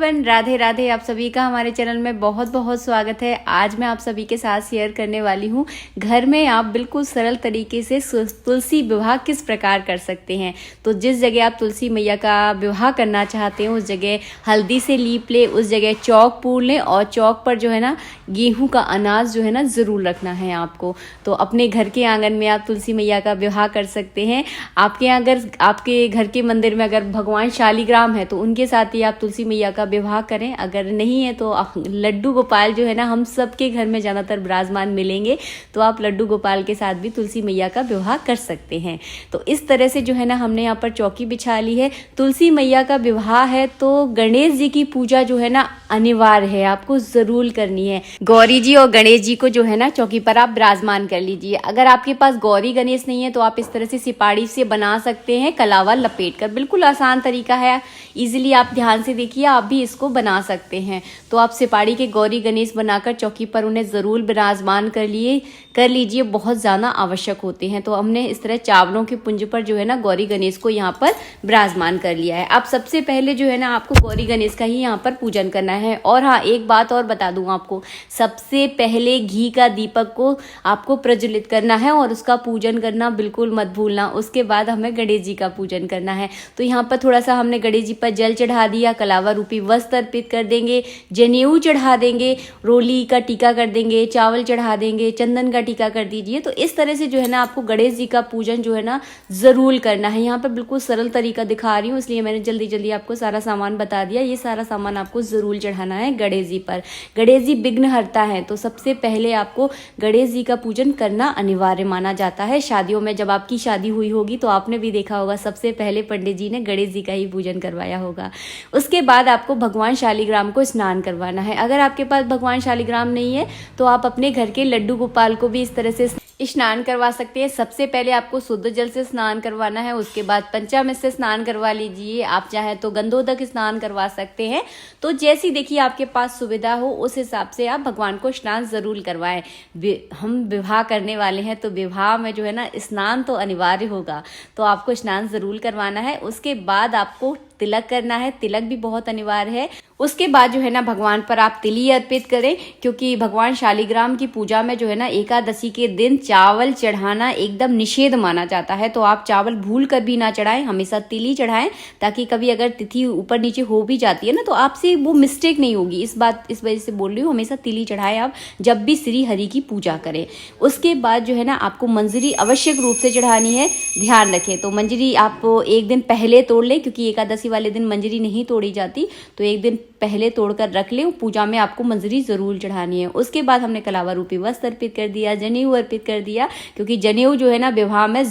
Everyone, Radhe Radhe. आप सभी का हमारे चैनल में बहुत बहुत स्वागत है। आज मैं आप सभी के साथ शेयर करने वाली हूँ घर में आप बिल्कुल सरल तरीके से तुलसी विवाह किस प्रकार कर सकते हैं। तो जिस जगह आप तुलसी मैया का विवाह करना चाहते हैं उस जगह हल्दी से लीप ले, उस जगह चौक पूर लें और चौक पर जो है ना गेहूं का अनाज जो है ना ज़रूर रखना है आपको। तो अपने घर के आंगन में आप तुलसी मैया का विवाह कर सकते हैं। आपके यहाँ अगर आपके घर के मंदिर में अगर भगवान शालिग्राम है तो उनके साथ ही आप तुलसी मैया का विवाह करें। अगर नहीं है तो लड्डू गोपाल जो है ना हम सबके घर में ज़्यादातर विराजमान मिलेंगे, तो आप लड्डू गोपाल के साथ भी तुलसी मैया का विवाह कर सकते हैं। तो इस तरह से जो है ना हमने यहाँ पर चौकी बिछा ली है। तुलसी मैया का विवाह है तो गणेश जी की पूजा जो है ना अनिवार्य है, आपको ज़रूर करनी है। गौरी जी और गणेश जी को जो है ना चौकी पर आप विराजमान कर लीजिए। अगर आपके पास गौरी गणेश नहीं है तो आप इस तरह से सिपाड़ी से बना सकते हैं, कलावा लपेट कर। बिल्कुल आसान तरीका है, इजीली आप ध्यान से देखिए, आप भी इसको बना सकते हैं। तो आप सिपाड़ी के गौरी गणेश बनाकर चौकी पर उन्हें ज़रूर विराजमान कर लीजिए, बहुत ज़्यादा आवश्यक होते हैं। तो हमने इस तरह चावलों के पुंज पर जो है ना गौरी गणेश को यहाँ पर विराजमान कर लिया है। आप सबसे पहले जो है ना आपको गौरी गणेश का ही यहाँ पर पूजन करना है। और हाँ, एक बात और बता दूँ आपको, सबसे पहले घी का दीपक को आपको प्रज्वलित करना है और उसका पूजन करना बिल्कुल मत भूलना। उसके बाद हमें गणेश जी का पूजन करना है। तो यहाँ पर थोड़ा सा हमने गणेश जी पर जल चढ़ा दिया, कलावा रूपी वस्त्र अर्पित कर देंगे, जनेऊ चढ़ा देंगे, रोली का टीका कर देंगे, चावल चढ़ा देंगे, चंदन का टीका कर दीजिए। तो इस तरह से जो है ना आपको गणेश जी का पूजन जो है ना जरूर करना है। यहाँ पर बिल्कुल सरल तरीका दिखा रही हूँ, इसलिए मैंने जल्दी जल्दी आपको सारा सामान बता दिया। ये सारा सामान आपको जरूर चढ़ाना है गणेश जी पर। गणेश जी विघ्नहर्ता है, तो सबसे पहले आपको गणेश जी का पूजन करना अनिवार्य माना जाता है। शादियों में जब आपकी शादी हुई होगी तो आपने भी देखा होगा सबसे पहले पंडित जी ने गणेश जी का ही पूजन करवाया होगा। उसके बाद आपको भगवान शालिग्राम को स्नान करवाना है। अगर आपके पास भगवान शालिग्राम नहीं है तो आप अपने घर के लड्डू गोपाल को भी इस तरह से स्नान करवा सकते हैं। सबसे पहले आपको शुद्ध जल से स्नान करवाना है, उसके बाद पंचामृत से स्नान करवा लीजिए। आप चाहे तो गंधोदक स्नान करवा सकते हैं। तो जैसी देखिए आपके पास सुविधा हो उस हिसाब से आप भगवान को स्नान जरूर करवाएं। हम विवाह करने वाले हैं तो विवाह में जो है ना स्नान तो अनिवार्य होगा, तो आपको स्नान जरूर करवाना है। उसके बाद आपको तिलक करना है, तिलक भी बहुत अनिवार्य है। उसके बाद जो है ना भगवान पर आप तिली अर्पित करें, क्योंकि भगवान शालिग्राम की पूजा में जो है ना एकादशी के दिन चावल चढ़ाना एकदम निषेध माना जाता है। तो आप चावल भूल कर भी ना चढ़ाएं, हमेशा तिली चढ़ाएं, ताकि कभी अगर तिथि ऊपर नीचे हो भी जाती है ना तो आपसे वो मिस्टेक नहीं होगी। इस वजह से बोल रही हूँ, हमेशा तिली चढ़ाएं आप जब भी श्री हरि की पूजा करें। उसके बाद जो है ना आपको मंजरी आवश्यक रूप से चढ़ानी है, ध्यान रखें। तो मंजरी आप एक दिन पहले तोड़ लें, क्योंकि एकादशी वाले दिन मंजरी नहीं तोड़ी जाती, तो एक दिन पहले तोड़कर रख लें। पूजा में आपको मंजरी जरूर चढ़ानी है। उसके बाद हमने कलावा रूपी वस्त्र अर्पित कर दिया, जनेऊ अर्पित कर दिया, क्योंकि जनेऊ जो है ना विवाह में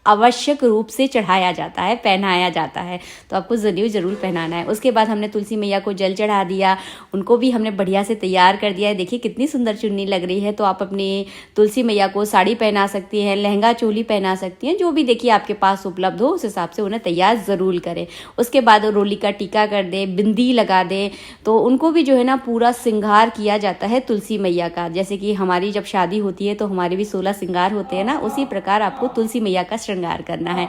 आवश्यक रूप से चढ़ाया जाता है, पहनाया जाता है, तो आपको जनेऊ जरूर पहनाना है। उसके बाद हमने तुलसी मैया को जल चढ़ा दिया, उनको भी हमने बढ़िया से तैयार कर दिया है। देखिए कितनी सुंदर चुन्नी लग रही है। तो आप अपनी तुलसी मैया को साड़ी पहना सकती हैं, लहंगा चोली पहना सकती हैं, जो भी देखिए आपके पास उपलब्ध हो उस हिसाब से उन्हें तैयार जरूर करें। उसके बाद रोली का टीका कर दें, बिंदी लगा दें, तो उनको भी जो है ना पूरा श्रृंगार किया जाता है तुलसी मैया का। जैसे कि हमारी जब शादी होती है तो हमारे भी 16 श्रृंगार होते हैं ना, उसी प्रकार आपको तुलसी मैया का श्रृंगार करना है।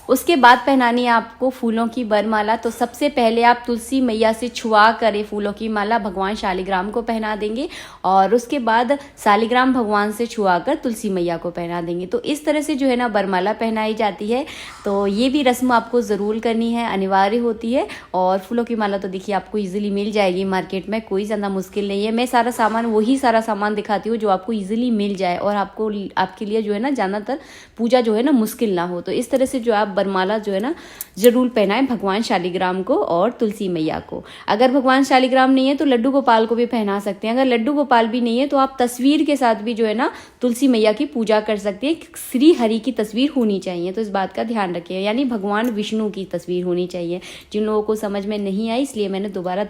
उसके बाद पहनानी है आपको फूलों की वरमाला। तो सबसे पहले आप तुलसी मैया से छुआ कर फूलों की माला भगवान शालिग्राम को पहना देंगे और उसके बाद शालिग्राम भगवान से छुआ कर तुलसी मैया को पहना देंगे। तो इस तरह से जो है ना वरमाला पहनाई जाती है। तो ये भी रस्म आपको ज़रूर करनी है, अनिवार्य होती है। और फूलों की माला तो देखिए आपको ईजिली मिल जाएगी मार्केट में, कोई ज़्यादा मुश्किल नहीं है। मैं वही सारा सामान दिखाती हूँ जो आपको ईजिली मिल जाए और आपके लिए जो है ना ज़्यादातर पूजा जो है ना मुश्किल ना हो। तो इस तरह से जो आप वरमाला जो है ना जरूर पहनाएं भगवान शालिग्राम को और तुलसी मैया को। अगर भगवान शालिग्राम नहीं है तो लड्डू गोपाल को भी पहना सकते हैं। अगर लड्डू गोपाल भी नहीं है तो आप तस्वीर के साथ भी जो है ना तुलसी मैया की पूजा कर सकते हैं। श्री हरि की तस्वीर होनी चाहिए, तो इस बात का ध्यान रखिए, यानी भगवान विष्णु की तस्वीर होनी चाहिए। जिन लोगों को समझ में नहीं आई इसलिए मैंने दोबारा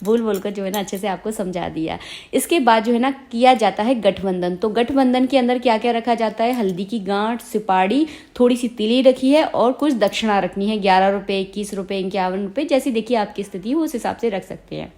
बोल कर जो है ना अच्छे से आपको समझा दिया। इसके बाद जो है ना किया जाता है गठबंधन। तो गठबंधन के अंदर क्या क्या रखा जाता है, हल्दी की गांठ, सुपारी, थोड़ी सी तिली रखी है और कुछ दक्षिणा रखनी है, 11 रुपये, 21 रुपये, 51 रुपये, जैसी देखिए आपकी स्थिति हो उस हिसाब से रख सकते हैं।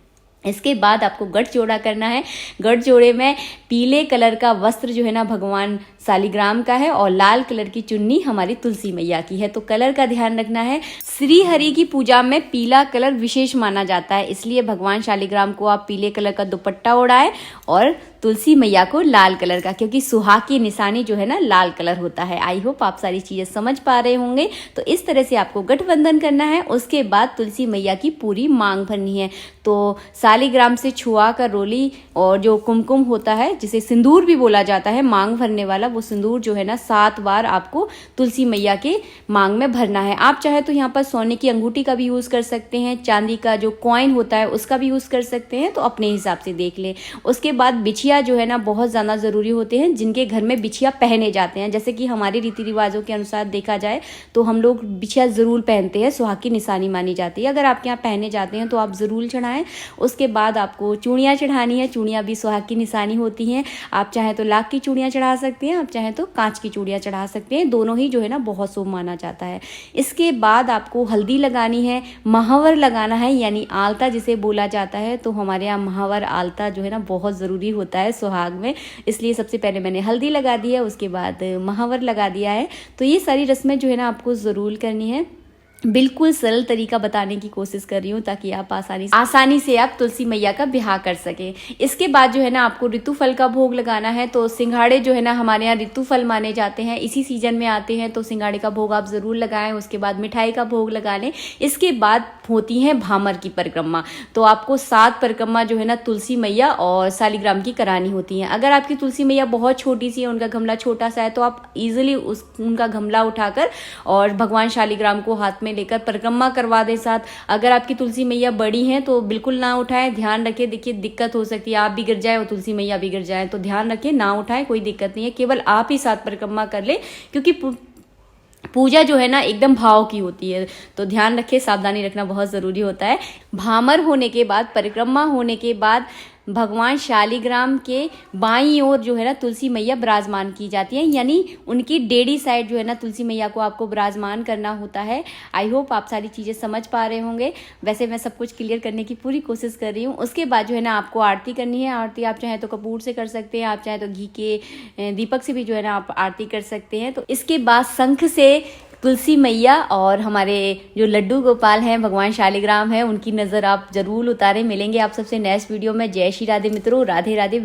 इसके बाद आपको गठ जोड़ा करना है। गठ जोड़े में पीले कलर का वस्त्र जो है ना भगवान शालिग्राम का है और लाल कलर की चुन्नी हमारी तुलसी मैया की है। तो कलर का ध्यान रखना है। श्री हरि की पूजा में पीला कलर विशेष माना जाता है, इसलिए भगवान शालिग्राम को आप पीले कलर का दुपट्टा ओढ़ाएं और तुलसी मैया को लाल कलर का, क्योंकि सुहाग की निशानी जो है ना लाल कलर होता है। आई होप आप सारी चीजें समझ पा रहे होंगे। तो इस तरह से आपको गठबंधन करना है। उसके बाद तुलसी मैया की पूरी मांग भरनी है। तो शालिग्राम से छुआ कर रोली और जो कुमकुम होता है, जिसे सिंदूर भी बोला जाता है, मांग भरने वाला, वो सिंदूर जो है ना 7 बार आपको तुलसी मैया के मांग में भरना है। आप चाहे तो यहाँ पर सोने की अंगूठी का भी यूज कर सकते हैं, चांदी का जो कॉइन होता है उसका भी यूज कर सकते हैं, तो अपने हिसाब से देख ले। उसके बाद बिछिया जो है ना बहुत ज्यादा जरूरी होते हैं, जिनके घर में बिछिया पहने जाते हैं। जैसे कि हमारे रीति रिवाजों के अनुसार देखा जाए तो हम लोग बिछिया जरूर पहनते हैं, सुहाग की निशानी मानी जाती है। अगर आपके यहाँ पहने जाते हैं तो आप जरूर चढ़ाएं। उसके बाद आपको चूड़ियाँ चढ़ानी है। चूड़ियाँ भी सुहाग की निशानी होती हैं। आप चाहे तो लाख की चूड़ियाँ चढ़ा सकते हैं, आप चाहे तो कांच की चूड़ियाँ चढ़ा सकते हैं। दोनों ही जो है ना बहुत शुभ माना जाता है। इसके बाद आपको हल्दी लगानी है, महावर लगाना है, यानी आलता जिसे बोला जाता है। तो हमारे यहाँ महावर आलता जो है ना बहुत ज़रूरी होता है सुहाग में, इसलिए सबसे पहले मैंने हल्दी लगा दी है, उसके बाद महावर लगा दिया है। तो ये सारी रस्में जो है ना आपको ज़रूर करनी है। बिल्कुल सरल तरीका बताने की कोशिश कर रही हूँ ताकि आप आसानी से आप तुलसी मैया का ब्याह कर सकें। इसके बाद जो है ना आपको ऋतु फल का भोग लगाना है। तो सिंघाड़े जो है ना हमारे यहाँ ऋतु फल माने जाते हैं, इसी सीजन में आते हैं, तो सिंघाड़े का भोग आप जरूर लगाएं। उसके बाद मिठाई का भोग लगा लें। इसके बाद होती है भामर की परिक्रमा। तो आपको 7 परिक्रमा जो है ना तुलसी मैया और शालिग्राम की करानी होती है। अगर आपकी तुलसी मैया बहुत छोटी सी है, उनका गमला छोटा सा है, तो आप इजिली उनका गमला उठाकर और भगवान शालिग्राम को हाथ में लेकर परिक्रमा करवा दे साथ। अगर आपकी तुलसी मैया बड़ी हैं तो बिल्कुल ना उठाएं, ध्यान रखें। देखिए दिक्कत हो सकती है, आप भी गिर जाए और तुलसी मैया भी गिर जाए, तो ध्यान रखें, ना उठाएं, कोई दिक्कत नहीं है। केवल आप ही 7 परिक्रमा कर ले, क्योंकि पूजा जो है ना एकदम भाव की होती है, तो ध्यान रखें, सावधानी रखना बहुत जरूरी होता है। भामर होने के बाद, परिक्रमा होने के बाद भगवान शालिग्राम के बाईं ओर जो है ना तुलसी मैया विराजमान की जाती है, यानी उनकी डेढ़ी साइड जो है ना तुलसी मैया को आपको विराजमान करना होता है। आई होप आप सारी चीज़ें समझ पा रहे होंगे। वैसे मैं सब कुछ क्लियर करने की पूरी कोशिश कर रही हूँ। उसके बाद जो है ना आपको आरती करनी है। आरती आप चाहे तो कपूर से कर सकते हैं, आप चाहे तो घी के दीपक से भी जो है ना आप आरती कर सकते हैं। तो इसके बाद शंख से तुलसी मैया और हमारे जो लड्डू गोपाल हैं भगवान शालिग्राम हैं, उनकी नज़र आप जरूर उतारें। मिलेंगे आप सबसे नेक्स्ट वीडियो में। जय श्री राधे मित्रों, राधे राधे।